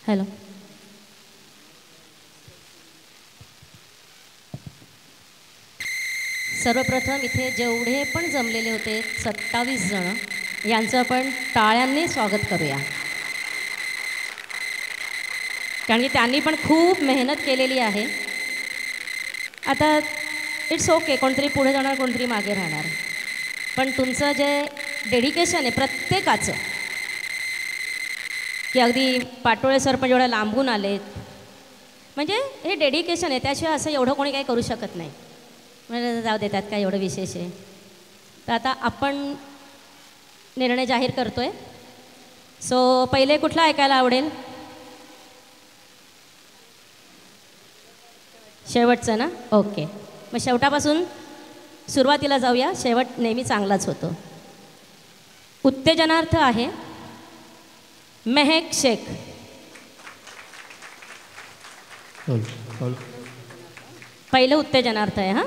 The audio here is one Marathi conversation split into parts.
हॅलो. सर्वप्रथम इथे जेवढे पण जमलेले होते 27 जण यांचं आपण टाळ्यांनी स्वागत करूया, कारण की त्यांनी पण खूप मेहनत केलेली आहे. आता इट्स ओके, कोणतरी पुढे जाणार कोणतरी मागे राहणार, पण तुमचं जे डेडिकेशन आहे प्रत्येकाचं, की अगदी पाटोळे सर पण एवढ्या लांबून आलेत, म्हणजे हे डेडिकेशन आहे. त्याशिवाय असं एवढं कोणी काही करू शकत नाही. म्हणजे जाऊ देतात काय एवढं विशेष आहे. तर आता आपण निर्णय जाहीर करतोय. सो पहिले कुठला ऐकायला आवडेल? शेवटचं ना? ओके, मग शेवटापासून सुरुवातीला जाऊया. शेवट नेहमी चांगलाच होतो. उत्तेजनार्थ आहे मेहक शेख. पहिलं उत्तेजनार्थ आहे. हां,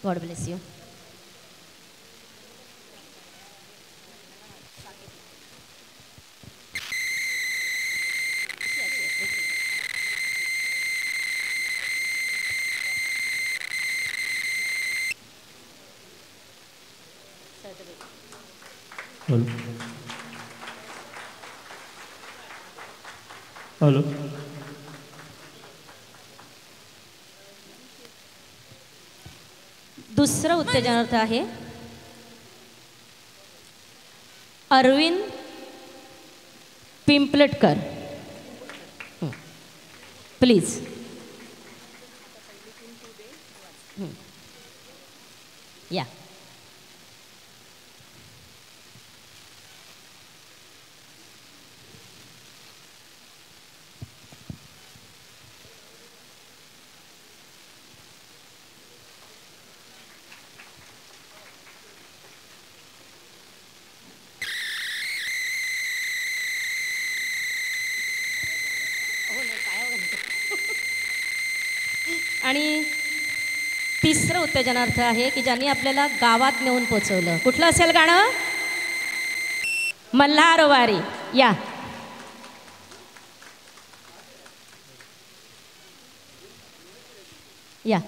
God bless you. Hello hello. दुसरं उत्तेजनार्थ आहे अरविंद पिंपलटकर. प्लीज. या. आणि तिसरं उत्तेजनार्थ आहे की ज्यांनी आपल्याला गावात नेऊन पोचवलं. कुठलं असेल गाणं? मल्हारवारी. या. या.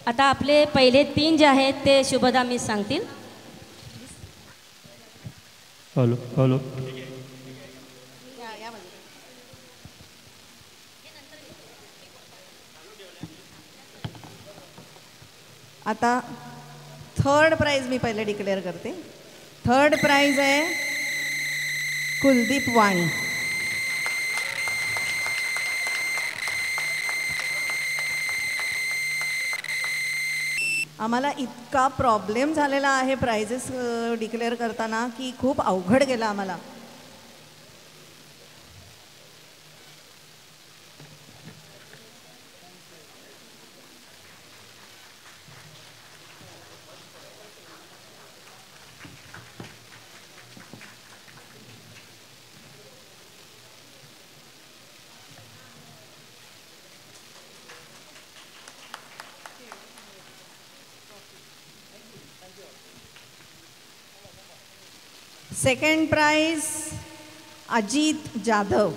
आता आपले पहिले 3 जे आहेत ते शुभदा मिस सांगतील. Hello hello. आता थर्ड प्राइज मी पहिले डिक्लेअर करते. थर्ड प्राइज आहे कुलदीप वाणी. आम्हाला इतका प्रॉब्लेम झालेला आहे प्राइजेस डिक्लेअर करताना की खूप अवघड गेला आम्हाला. Second prize Ajit Jadhav.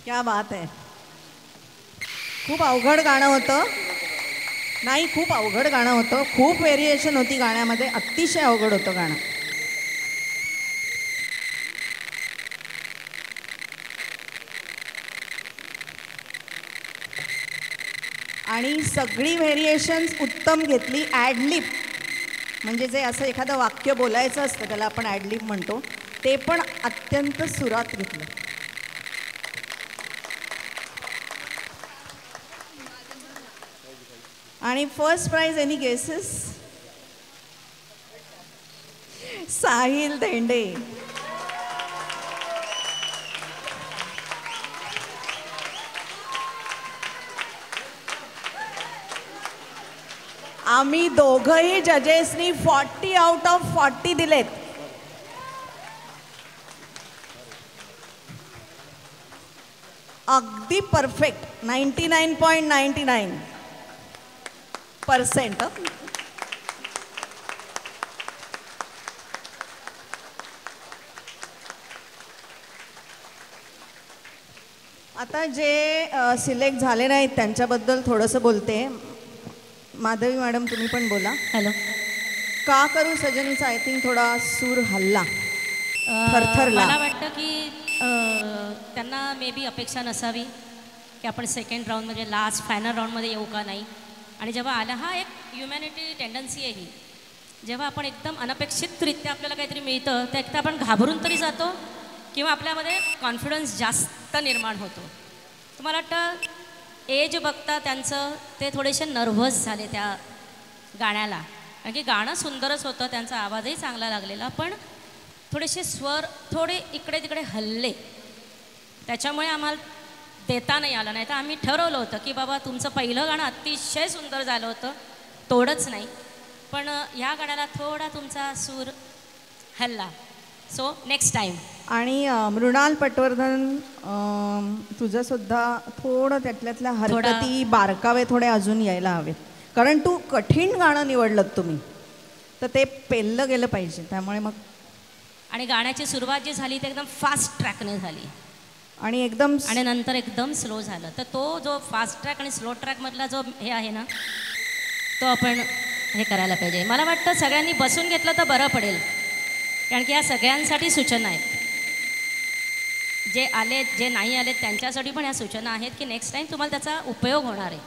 क्या बात आहे. खूप अवघड गाणं होतं. नाही, खूप अवघड गाणं होतं. खूप व्हेरिएशन होती गाण्यामध्ये. अतिशय अवघड होतं गाणं. आणि सगळी व्हेरिएशन्स उत्तम घेतली. ॲडलिप म्हणजे जे असं एखादं वाक्य बोलायचं असतं त्याला आपण ॲडलिप म्हणतो, ते पण अत्यंत सुरात घेतलं. आणि first prize, any guesses? Sahil Dhende. आम्ही दोघंही जजेसनी 40 आउट ऑफ 40 दिलेत. अगदी परफेक्ट 99.99%. आता जे सिलेक्ट झाले नाहीत त्यांच्याबद्दल थोडंसं बोलते. माधवी मॅडम तुम्ही पण बोला. हॅलो. का करू सजनीचा आय थिंक थोडा सूर हल्ला, थरथरला. मला वाटतं की त्यांना मे बी अपेक्षा नसावी की आपण सेकंड राऊंड म्हणजे लास्ट फायनल राऊंडमध्ये येऊ का नाही. आणि जेव्हा आला हा एक ह्युमॅनिटी टेंडन्सी आहे ही, जेव्हा आपण एकदम अनपेक्षितरित्या आपल्याला काहीतरी मिळतं तर एकदा आपण घाबरून तरी जातो किंवा आपल्यामध्ये कॉन्फिडन्स जास्त निर्माण होतो. तुम्हाला वाटतं एज बघता त्यांचं ते थोडेसे नर्व्हस झाले त्या गाण्याला, कारण की गाणं सुंदरच होतं, त्यांचा आवाजही चांगला लागलेला, पण थोडेसे स्वर थोडे इकडे तिकडे हल्ले, त्याच्यामुळे आम्हाला देता नाही आलं. नाही तर आम्ही ठरवलं होतं की बाबा तुमचं पहिलं गाणं अतिशय सुंदर झालं होतं, तोडच नाही, पण ह्या गाण्याला थोडा तुमचा सूर हल्ला. So next time. आणि मृणाल पटवर्धन, तुझंसुद्धा थोडं त्यातल्या हरकती बारकावे थोडे अजून यायला हवेत, कारण तू कठीण गाणं निवडलं तुम्ही, तर ते पेललं गेलं पाहिजे. त्यामुळे मग आणि गाण्याची सुरुवात जी झाली ती एकदम फास्ट ट्रॅकने झाली आणि एकदम आणि नंतर एकदम स्लो झालं. तर तो जो फास्ट ट्रॅक आणि स्लो ट्रॅकमधला जो हे आहे ना, तो आपण हे करायला पाहिजे. मला वाटतं सगळ्यांनी बसून घेतलं तर बरं पडेल, कारण की या सगळ्यांसाठी सूचना आहेत. जे आलेत जे नाही आलेत त्यांच्यासाठी पण ह्या सूचना आहेत की नेक्स्ट टाईम तुम्हाला त्याचा उपयोग होणार आहे.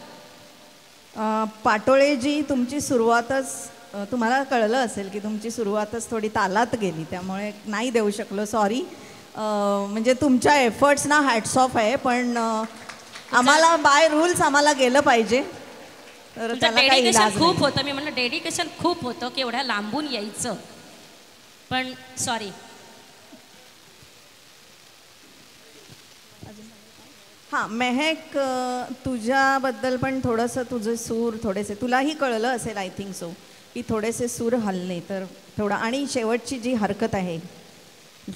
पाटोळेजी, तुमची सुरुवातच तुम्हाला कळलं असेल की तुमची सुरुवातच थोडी तालात गेली, त्यामुळे नाही देऊ शकलो, सॉरी. म्हणजे तुमच्या एफर्ट्सना हॅट्स ऑफ आहे, पण आम्हाला बाय रूल्स आम्हाला गेलं पाहिजे, तर त्याला काही इलाज नाही. खूप होतं, मी म्हणलं डेडिकेशन खूप होतं की एवढ्या लांबून यायचं, पण सॉरी. हां मेहक, तुझ्याबद्दल पण थोडंसं तुझे सूर थोडेसे तुलाही कळलं असेल आय थिंक सो, की थोडेसे सूर हलले तर थोडा. आणि शेवटची जी हरकत आहे,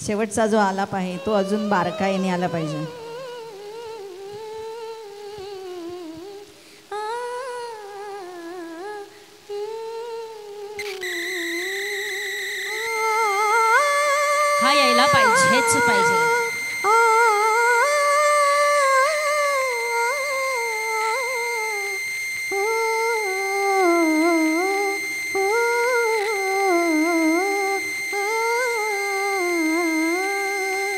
शेवटचा जो आलाप आहे तो अजून बारकाईने आला पाहिजे. हा यायला पाहिजेच पाहिजे.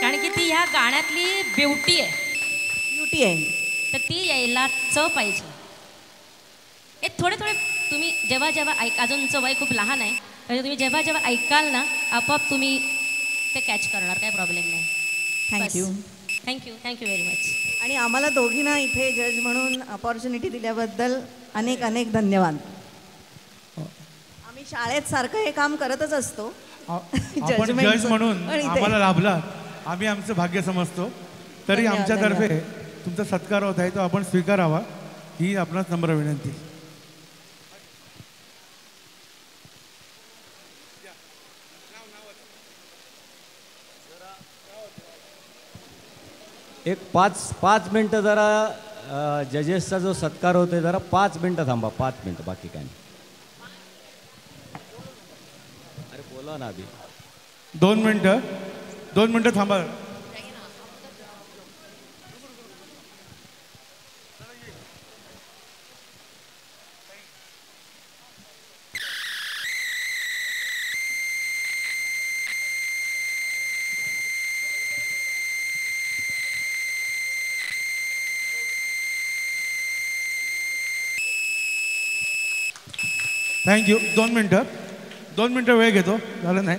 कारण की ती ह्या गाण्यातली ब्युटी आहे, ब्युटी आहे, तर ती यायलाच पाहिजे. हे थोडे थोडे तुम्ही जेव्हा जेव्हा अजून तुमचं वय खूप लहान आहे, म्हणजे तुम्ही जेव्हा जेव्हा ऐकाल ना आपोआप तुम्ही ते कॅच करणार, काही प्रॉब्लेम नाही. थँक्यू. Thank you very much. आणि आम्हाला दोघींना इथे जज म्हणून अपॉर्च्युनिटी दिल्याबद्दल अनेक अनेक धन्यवाद. आम्ही शाळेत सारखं हे काम करतच असतो. आपण जज म्हणून आम्हाला लाभला, आम्ही आमचं भाग्य समजतो. तरी आमच्यातर्फे तुमचा सत्कार होत आहे, तो आपण स्वीकारावा ही आपणास नम्र विनंती. एक 5 मिनटं जरा जजेसचा जो सत्कार होतोय जरा 5 मिनटं थांबा, 5 मिनटं, बाकी काय नाही. अरे बोला ना आधी. 2 मिनटं थांबा. थँक्यू. 2 मिनटं वेळ घेतो, झालं नाही.